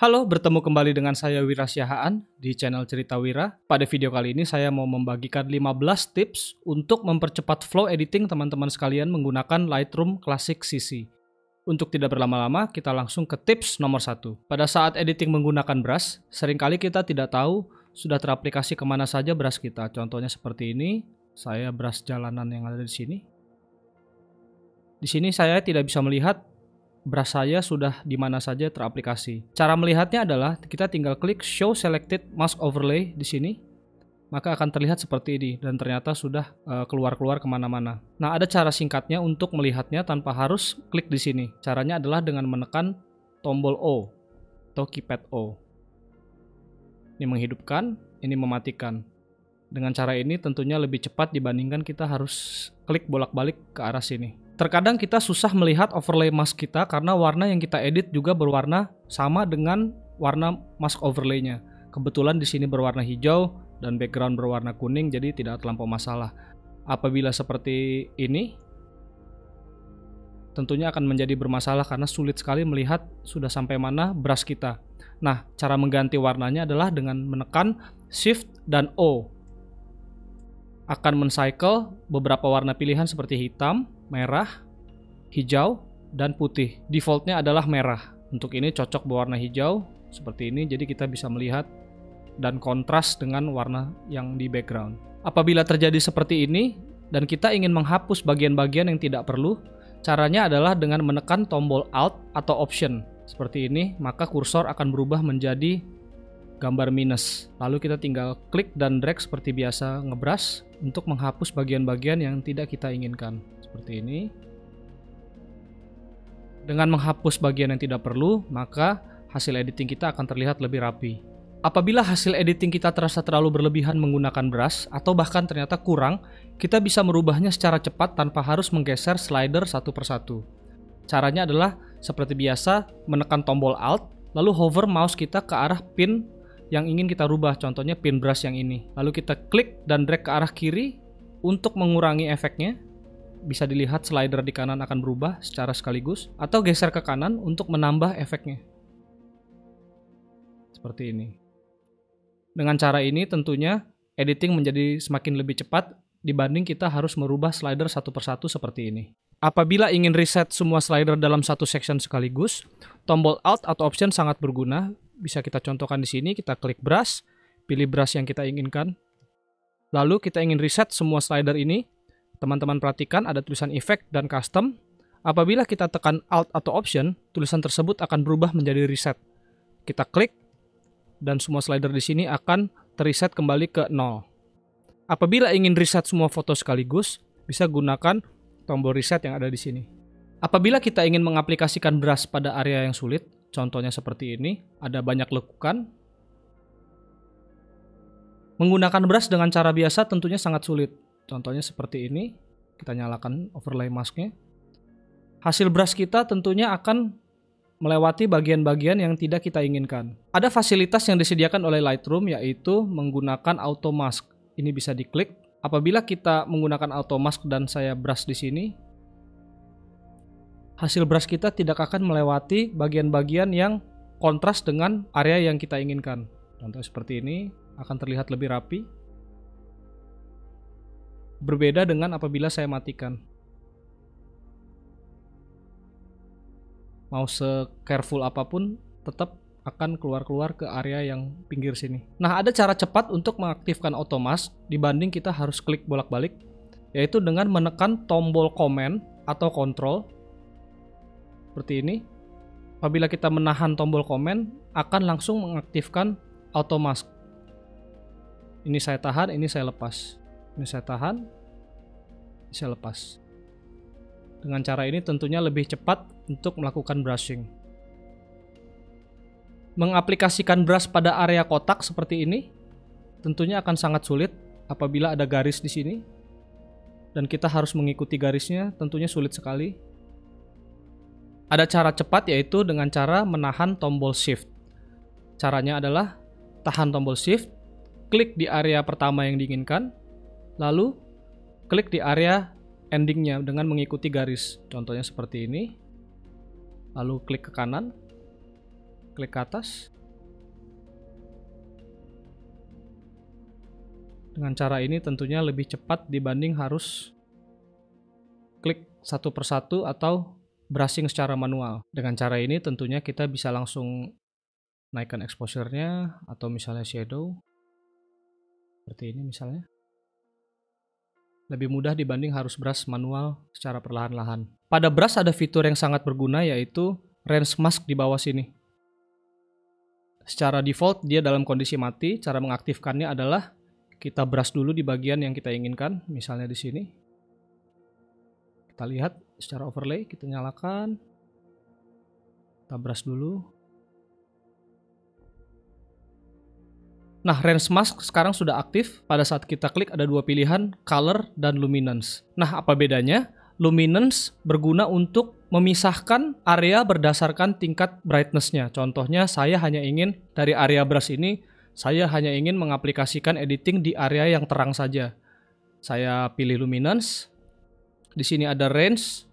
Halo, bertemu kembali dengan saya Wira Siahaan di channel Cerita Wira. Pada video kali ini saya mau membagikan 15 tips untuk mempercepat flow editing teman-teman sekalian menggunakan Lightroom Classic CC. Untuk tidak berlama-lama, kita langsung ke tips nomor 1. Pada saat editing menggunakan brush, seringkali kita tidak tahu sudah teraplikasi kemana saja brush kita. Contohnya seperti ini, saya brush jalanan yang ada di sini. Di sini saya tidak bisa melihat brush saya sudah di mana saja teraplikasi. Cara melihatnya adalah kita tinggal klik Show Selected Mask Overlay di sini, maka akan terlihat seperti ini dan ternyata sudah keluar-keluar kemana-mana. Nah, ada cara singkatnya untuk melihatnya tanpa harus klik di sini. Caranya adalah dengan menekan tombol O atau keypad O. Ini menghidupkan, ini mematikan. Dengan cara ini tentunya lebih cepat dibandingkan kita harus klik bolak-balik ke arah sini. Terkadang kita susah melihat overlay mask kita karena warna yang kita edit juga berwarna sama dengan warna mask overlay-nya. Kebetulan di sini berwarna hijau dan background berwarna kuning, jadi tidak terlampau masalah. Apabila seperti ini, tentunya akan menjadi bermasalah karena sulit sekali melihat sudah sampai mana brush kita. Nah, cara mengganti warnanya adalah dengan menekan Shift dan O. Akan men-cycle beberapa warna pilihan seperti hitam, merah, hijau, dan putih. Defaultnya adalah merah. Untuk ini cocok berwarna hijau seperti ini, jadi kita bisa melihat dan kontras dengan warna yang di background. Apabila terjadi seperti ini dan kita ingin menghapus bagian-bagian yang tidak perlu, caranya adalah dengan menekan tombol Alt atau Option seperti ini, maka kursor akan berubah menjadi gambar minus. Lalu kita tinggal klik dan drag seperti biasa ngebrush untuk menghapus bagian-bagian yang tidak kita inginkan. Seperti ini. Dengan menghapus bagian yang tidak perlu, maka hasil editing kita akan terlihat lebih rapi. Apabila hasil editing kita terasa terlalu berlebihan menggunakan brush atau bahkan ternyata kurang, kita bisa merubahnya secara cepat tanpa harus menggeser slider satu persatu. Caranya adalah seperti biasa, menekan tombol Alt, lalu hover mouse kita ke arah pin yang ingin kita rubah, contohnya pin brush yang ini. Lalu kita klik dan drag ke arah kiri untuk mengurangi efeknya. Bisa dilihat slider di kanan akan berubah secara sekaligus, atau geser ke kanan untuk menambah efeknya. Seperti ini. Dengan cara ini tentunya editing menjadi semakin lebih cepat dibanding kita harus merubah slider satu persatu seperti ini. Apabila ingin reset semua slider dalam satu section sekaligus, tombol Alt atau Option sangat berguna. Bisa kita contohkan di sini, kita klik brush, pilih brush yang kita inginkan. Lalu kita ingin reset semua slider ini. Teman-teman perhatikan ada tulisan Effect dan Custom. Apabila kita tekan Alt atau Option, tulisan tersebut akan berubah menjadi Reset. Kita klik dan semua slider di sini akan terreset kembali ke 0. Apabila ingin reset semua foto sekaligus, bisa gunakan tombol Reset yang ada di sini. Apabila kita ingin mengaplikasikan brush pada area yang sulit, contohnya seperti ini, ada banyak lekukan. Menggunakan brush dengan cara biasa tentunya sangat sulit. Contohnya seperti ini, kita nyalakan overlay masknya. Hasil brush kita tentunya akan melewati bagian-bagian yang tidak kita inginkan. Ada fasilitas yang disediakan oleh Lightroom, yaitu menggunakan auto mask. Ini bisa diklik. Apabila kita menggunakan auto mask dan saya brush di sini, hasil brush kita tidak akan melewati bagian-bagian yang kontras dengan area yang kita inginkan. Contoh seperti ini akan terlihat lebih rapi. Berbeda dengan apabila saya matikan. Mau se-careful apapun, tetap akan keluar-keluar ke area yang pinggir sini. Nah, ada cara cepat untuk mengaktifkan auto mask dibanding kita harus klik bolak-balik, yaitu dengan menekan tombol Command atau Control. Seperti ini. Apabila kita menahan tombol Command, akan langsung mengaktifkan auto mask. Ini saya tahan, ini saya lepas. Ini saya tahan, ini saya lepas. Dengan cara ini tentunya lebih cepat untuk melakukan brushing. Mengaplikasikan brush pada area kotak seperti ini tentunya akan sangat sulit apabila ada garis di sini. Dan kita harus mengikuti garisnya, tentunya sulit sekali. Ada cara cepat, yaitu dengan cara menahan tombol Shift. Caranya adalah tahan tombol Shift, klik di area pertama yang diinginkan, lalu klik di area endingnya dengan mengikuti garis. Contohnya seperti ini. Lalu klik ke kanan, klik ke atas. Dengan cara ini tentunya lebih cepat dibanding harus klik satu persatu atau brushing secara manual. Dengan cara ini tentunya kita bisa langsung naikkan exposure-nya atau misalnya shadow. Seperti ini misalnya. Lebih mudah dibanding harus brush manual secara perlahan-lahan. Pada brush ada fitur yang sangat berguna yaitu range mask di bawah sini. Secara default dia dalam kondisi mati. Cara mengaktifkannya adalah kita brush dulu di bagian yang kita inginkan, misalnya di sini. Kita lihat secara overlay, kita nyalakan. Kita brush dulu. Nah, range mask sekarang sudah aktif. Pada saat kita klik ada dua pilihan, color dan luminance. Nah, apa bedanya? Luminance berguna untuk memisahkan area berdasarkan tingkat brightness-nya. Contohnya, saya hanya ingin dari area brush ini, saya hanya ingin mengaplikasikan editing di area yang terang saja. Saya pilih luminance. Di sini ada range,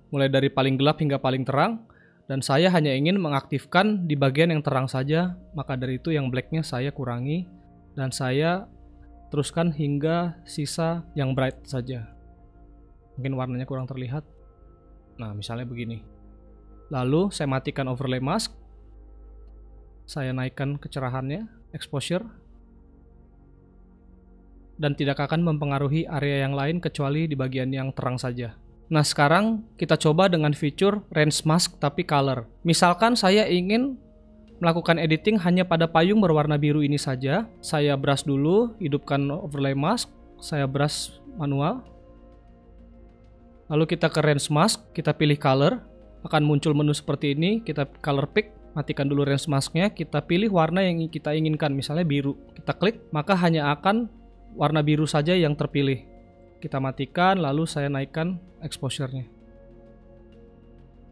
mulai dari paling gelap hingga paling terang. Dan saya hanya ingin mengaktifkan di bagian yang terang saja, maka dari itu yang black-nya saya kurangi dan saya teruskan hingga sisa yang bright saja. Mungkin warnanya kurang terlihat. Nah, misalnya begini. Lalu saya matikan overlay mask. Saya naikkan kecerahannya, exposure. Dan tidak akan mempengaruhi area yang lain kecuali di bagian yang terang saja. Nah, sekarang kita coba dengan fitur range mask tapi color. Misalkan saya ingin melakukan editing hanya pada payung berwarna biru ini saja. Saya brush dulu, hidupkan overlay mask, saya brush manual. Lalu kita ke range mask, kita pilih color. Akan muncul menu seperti ini, kita color pick, matikan dulu range masknya, kita pilih warna yang kita inginkan, misalnya biru. Kita klik, maka hanya akan warna biru saja yang terpilih. Kita matikan, lalu saya naikkan exposure-nya.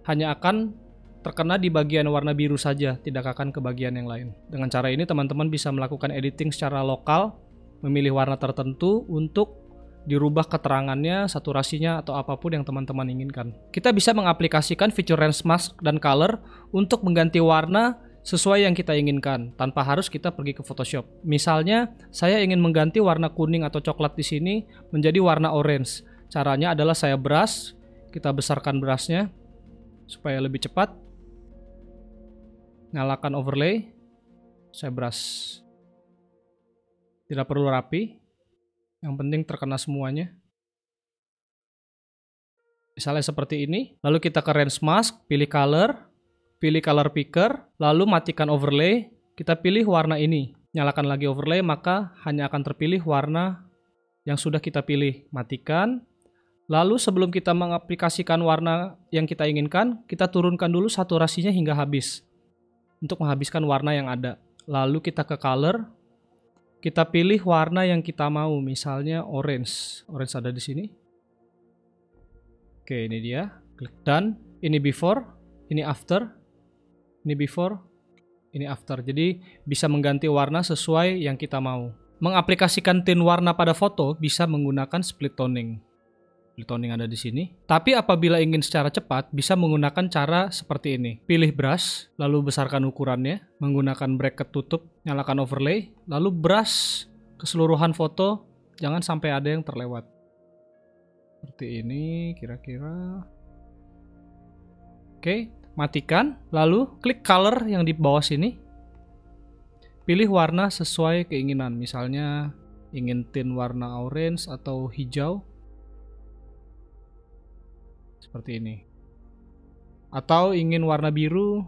Hanya akan terkena di bagian warna biru saja, tidak akan ke bagian yang lain. Dengan cara ini teman-teman bisa melakukan editing secara lokal, memilih warna tertentu untuk dirubah keterangannya, saturasinya, atau apapun yang teman-teman inginkan. Kita bisa mengaplikasikan fitur range mask dan color untuk mengganti warna sesuai yang kita inginkan, tanpa harus kita pergi ke Photoshop. Misalnya, saya ingin mengganti warna kuning atau coklat di sini menjadi warna orange. Caranya adalah saya brush, kita besarkan brushnya supaya lebih cepat. Nyalakan overlay, saya brush. Tidak perlu rapi, yang penting terkena semuanya. Misalnya seperti ini, lalu kita ke range mask, pilih color, pilih color picker, lalu matikan overlay, kita pilih warna ini. Nyalakan lagi overlay, maka hanya akan terpilih warna yang sudah kita pilih. Matikan. Lalu sebelum kita mengaplikasikan warna yang kita inginkan, kita turunkan dulu saturasinya hingga habis. Untuk menghabiskan warna yang ada. Lalu kita ke color, kita pilih warna yang kita mau, misalnya orange. Orange ada di sini. Oke, ini dia. Klik done. Ini before, ini after. Ini before, ini after. Jadi bisa mengganti warna sesuai yang kita mau. Mengaplikasikan tint warna pada foto bisa menggunakan split toning. Split toning ada di sini. Tapi apabila ingin secara cepat, bisa menggunakan cara seperti ini. Pilih brush, lalu besarkan ukurannya. Menggunakan bracket tutup, nyalakan overlay. Lalu brush keseluruhan foto, jangan sampai ada yang terlewat. Seperti ini kira-kira. Oke. Matikan, lalu klik color yang di bawah sini. Pilih warna sesuai keinginan, misalnya ingin tint warna orange atau hijau. Seperti ini. Atau ingin warna biru,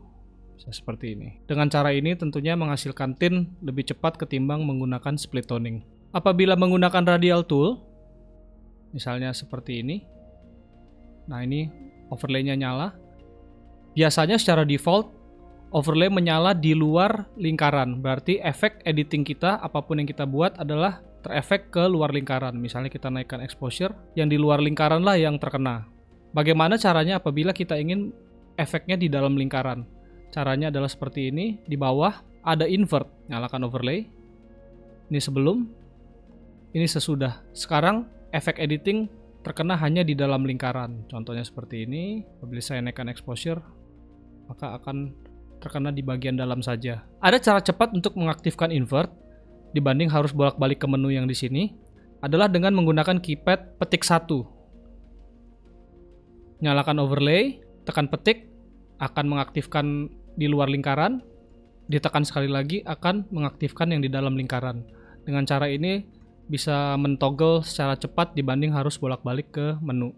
bisa seperti ini. Dengan cara ini tentunya menghasilkan tint lebih cepat ketimbang menggunakan split toning. Apabila menggunakan radial tool, misalnya seperti ini. Nah, ini overlay-nya nyala. Biasanya secara default, overlay menyala di luar lingkaran. Berarti efek editing kita, apapun yang kita buat adalah terefek ke luar lingkaran. Misalnya kita naikkan exposure, yang di luar lingkaran lah yang terkena. Bagaimana caranya apabila kita ingin efeknya di dalam lingkaran? Caranya adalah seperti ini. Di bawah ada invert. Nyalakan overlay. Ini sebelum, ini sesudah. Sekarang efek editing terkena hanya di dalam lingkaran. Contohnya seperti ini. Apabila saya naikkan exposure, maka akan terkena di bagian dalam saja. Ada cara cepat untuk mengaktifkan invert dibanding harus bolak-balik ke menu yang di sini, adalah dengan menggunakan keypad petik 1. Nyalakan overlay, tekan petik, akan mengaktifkan di luar lingkaran, ditekan sekali lagi akan mengaktifkan yang di dalam lingkaran. Dengan cara ini bisa mentoggle secara cepat dibanding harus bolak-balik ke menu.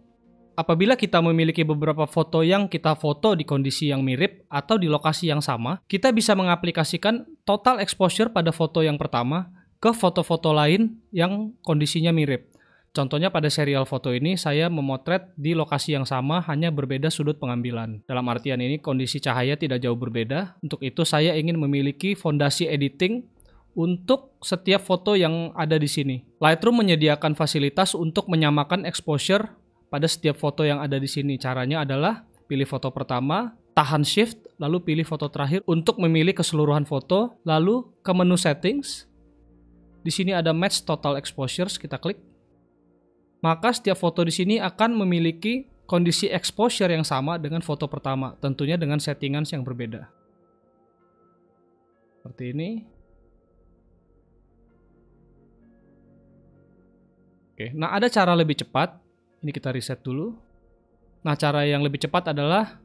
Apabila kita memiliki beberapa foto yang kita foto di kondisi yang mirip atau di lokasi yang sama, kita bisa mengaplikasikan total exposure pada foto yang pertama ke foto-foto lain yang kondisinya mirip. Contohnya pada serial foto ini saya memotret di lokasi yang sama, hanya berbeda sudut pengambilan. Dalam artian ini kondisi cahaya tidak jauh berbeda. Untuk itu saya ingin memiliki fondasi editing untuk setiap foto yang ada di sini. Lightroom menyediakan fasilitas untuk menyamakan exposure pada setiap foto yang ada di sini. Caranya adalah pilih foto pertama, tahan shift, lalu pilih foto terakhir untuk memilih keseluruhan foto, lalu ke menu settings. Di sini ada match total exposures, kita klik. Maka setiap foto di sini akan memiliki kondisi exposure yang sama dengan foto pertama, tentunya dengan settingan yang berbeda. Seperti ini. Oke, nah ada cara lebih cepat. Ini kita reset dulu. Nah, cara yang lebih cepat adalah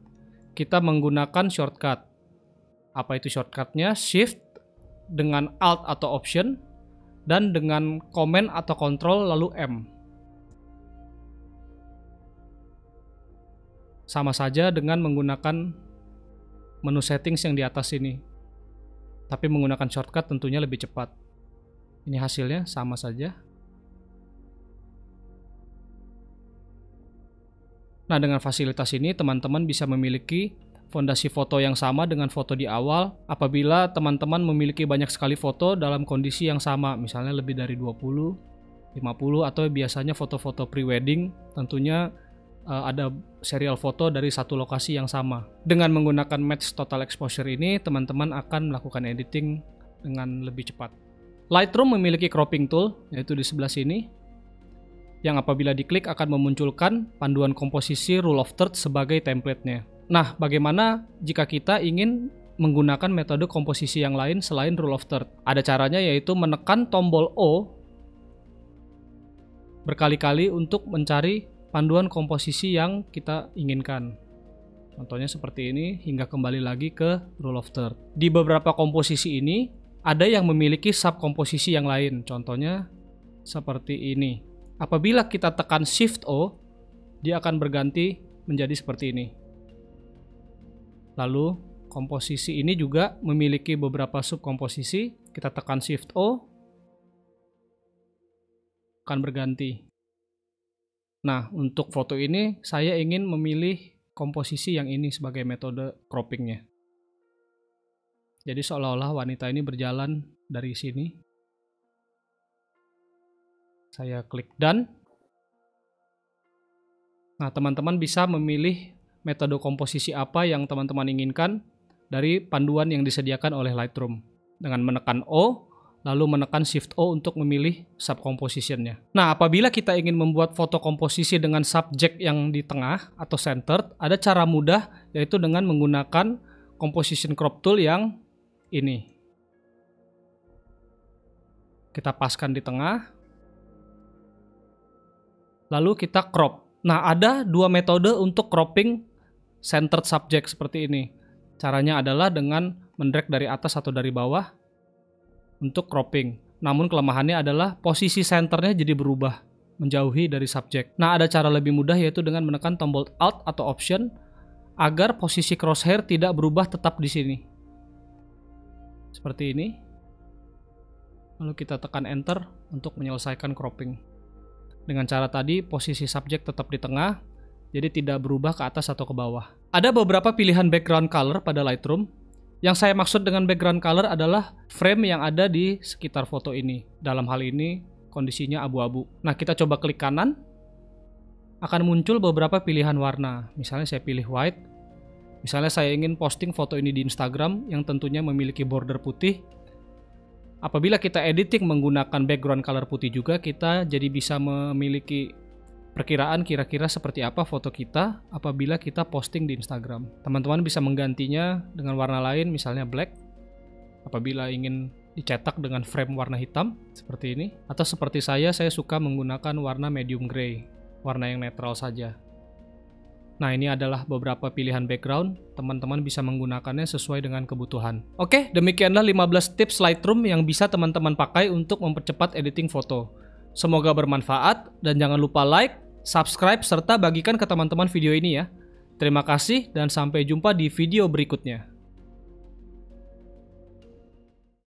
kita menggunakan shortcut. Apa itu shortcutnya? Shift dengan Alt atau Option dan dengan Command atau Control lalu M. Sama saja dengan menggunakan menu settings yang di atas ini. Tapi menggunakan shortcut tentunya lebih cepat. Ini hasilnya sama saja. Nah, dengan fasilitas ini teman-teman bisa memiliki fondasi foto yang sama dengan foto di awal apabila teman-teman memiliki banyak sekali foto dalam kondisi yang sama, misalnya lebih dari 20, 50, atau biasanya foto-foto pre-wedding, tentunya ada serial foto dari satu lokasi yang sama. Dengan menggunakan match total exposure ini, teman-teman akan melakukan editing dengan lebih cepat. Lightroom memiliki cropping tool, yaitu di sebelah sini, yang apabila diklik akan memunculkan panduan komposisi rule of thirds sebagai template-nya. Nah, bagaimana jika kita ingin menggunakan metode komposisi yang lain selain rule of thirds? Ada caranya, yaitu menekan tombol O berkali-kali untuk mencari panduan komposisi yang kita inginkan. Contohnya seperti ini, hingga kembali lagi ke rule of thirds. Di beberapa komposisi ini, ada yang memiliki subkomposisi yang lain. Contohnya seperti ini. Apabila kita tekan Shift O, dia akan berganti menjadi seperti ini. Lalu komposisi ini juga memiliki beberapa subkomposisi. Kita tekan Shift O, akan berganti. Nah, untuk foto ini saya ingin memilih komposisi yang ini sebagai metode croppingnya. Jadi seolah-olah wanita ini berjalan dari sini. Saya klik Done. Nah, teman-teman bisa memilih metode komposisi apa yang teman-teman inginkan dari panduan yang disediakan oleh Lightroom. Dengan menekan O, lalu menekan Shift O untuk memilih subcomposition-nya. Nah, apabila kita ingin membuat foto komposisi dengan subjek yang di tengah atau centered, ada cara mudah, yaitu dengan menggunakan composition crop tool yang ini. Kita paskan di tengah, lalu kita crop. Nah, ada dua metode untuk cropping centered subject seperti ini. Caranya adalah dengan mendrag dari atas atau dari bawah untuk cropping. Namun kelemahannya adalah posisi senternya jadi berubah, menjauhi dari subjek. Nah, ada cara lebih mudah, yaitu dengan menekan tombol Alt atau Option agar posisi crosshair tidak berubah, tetap di sini. Seperti ini. Lalu kita tekan Enter untuk menyelesaikan cropping. Dengan cara tadi, posisi subjek tetap di tengah, jadi tidak berubah ke atas atau ke bawah. Ada beberapa pilihan background color pada Lightroom. Yang saya maksud dengan background color adalah frame yang ada di sekitar foto ini. Dalam hal ini, kondisinya abu-abu. Nah, kita coba klik kanan, akan muncul beberapa pilihan warna. Misalnya saya pilih white. Misalnya saya ingin posting foto ini di Instagram yang tentunya memiliki border putih. Apabila kita editing menggunakan background color putih juga, kita jadi bisa memiliki perkiraan kira-kira seperti apa foto kita apabila kita posting di Instagram. Teman-teman bisa menggantinya dengan warna lain, misalnya black, apabila ingin dicetak dengan frame warna hitam, seperti ini. Atau seperti saya suka menggunakan warna medium gray, warna yang netral saja. Nah, ini adalah beberapa pilihan background, teman-teman bisa menggunakannya sesuai dengan kebutuhan. Oke, demikianlah 15 tips Lightroom yang bisa teman-teman pakai untuk mempercepat editing foto. Semoga bermanfaat, dan jangan lupa like, subscribe, serta bagikan ke teman-teman video ini ya. Terima kasih, dan sampai jumpa di video berikutnya.